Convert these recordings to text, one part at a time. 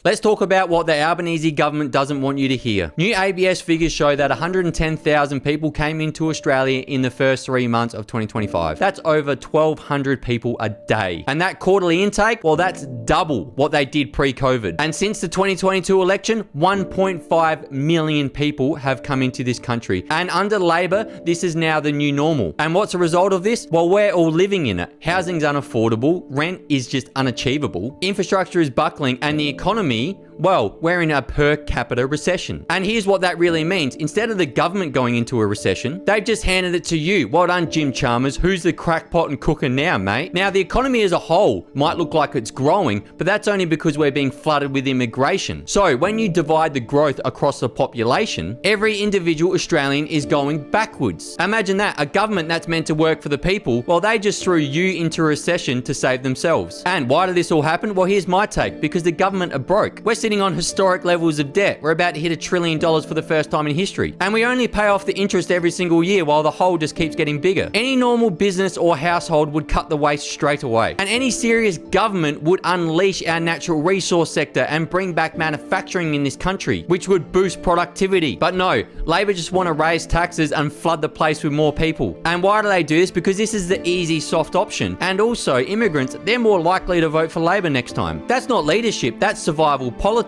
Let's talk about what the Albanese government doesn't want you to hear. New ABS figures show that 110,000 people came into Australia in the first 3 months of 2025. That's over 1,200 people a day. And that quarterly intake, well, that's double what they did pre-COVID. And since the 2022 election, 1.5 million people have come into this country. And under Labor, this is now the new normal. And what's a result of this? Well, we're all living in it. Housing's unaffordable, rent is just unachievable, infrastructure is buckling, and the economy, well, we're in a per capita recession. And here's what that really means. Instead of the government going into a recession, they've just handed it to you. Well done, Jim Chalmers. Who's the crackpot and cooking now, mate? Now, the economy as a whole might look like it's growing, but that's only because we're being flooded with immigration. So when you divide the growth across the population, every individual Australian is going backwards. Imagine that, a government that's meant to work for the people, well, they just threw you into a recession to save themselves. And why did this all happen? Well, here's my take. Because the government are broke. We're sitting on historic levels of debt. We're about to hit $1 trillion for the first time in history. And we only pay off the interest every single year while the hole just keeps getting bigger. Any normal business or household would cut the waste straight away. And any serious government would unleash our natural resource sector and bring back manufacturing in this country, which would boost productivity. But no, Labor just want to raise taxes and flood the place with more people. And why do they do this? Because this is the easy, soft option. And also, immigrants, they're more likely to vote for Labor next time. That's not leadership, that's survival politics.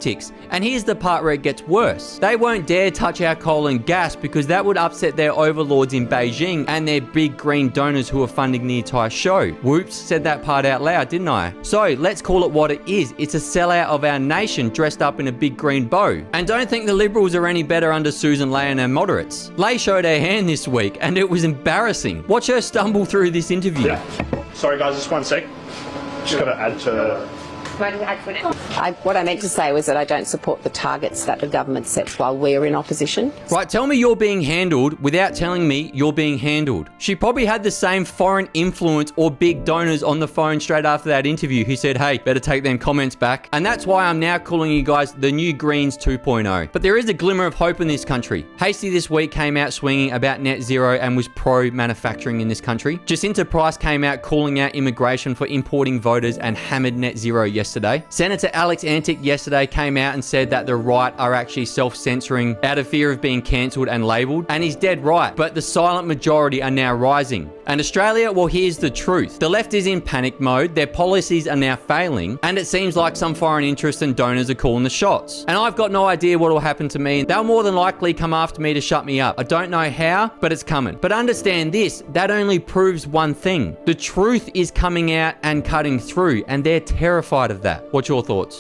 And here's the part where it gets worse. They won't dare touch our coal and gas because that would upset their overlords in Beijing and their big green donors who are funding the entire show. Whoops, said that part out loud, didn't I? So let's call it what it is. It's a sellout of our nation dressed up in a big green bow. And don't think the Liberals are any better under Susan Ley and her moderates. Ley showed her hand this week and it was embarrassing. Watch her stumble through this interview. Yeah. Sorry guys, just one sec. Just got to add to... What I meant to say was that I don't support the targets that the government sets while we're in opposition. Right, tell me you're being handled without telling me you're being handled. She probably had the same foreign influence or big donors on the phone straight after that interview who said, hey, better take them comments back. And that's why I'm now calling you guys the new Greens 2.0. But there is a glimmer of hope in this country. Hasty this week came out swinging about net zero and was pro-manufacturing in this country. Jacinta Price came out calling out immigration for importing voters and hammered net zero yesterday. Senator Alex Antic yesterday came out and said that the right are actually self-censoring out of fear of being cancelled and labelled. And he's dead right, but the silent majority are now rising. And Australia, well, here's the truth. The left is in panic mode, their policies are now failing, and it seems like some foreign interests and donors are calling the shots. And I've got no idea what will happen to me. They'll more than likely come after me to shut me up. I don't know how, but it's coming. But understand this, that only proves one thing. The truth is coming out and cutting through, and they're terrified of that. What's your thoughts?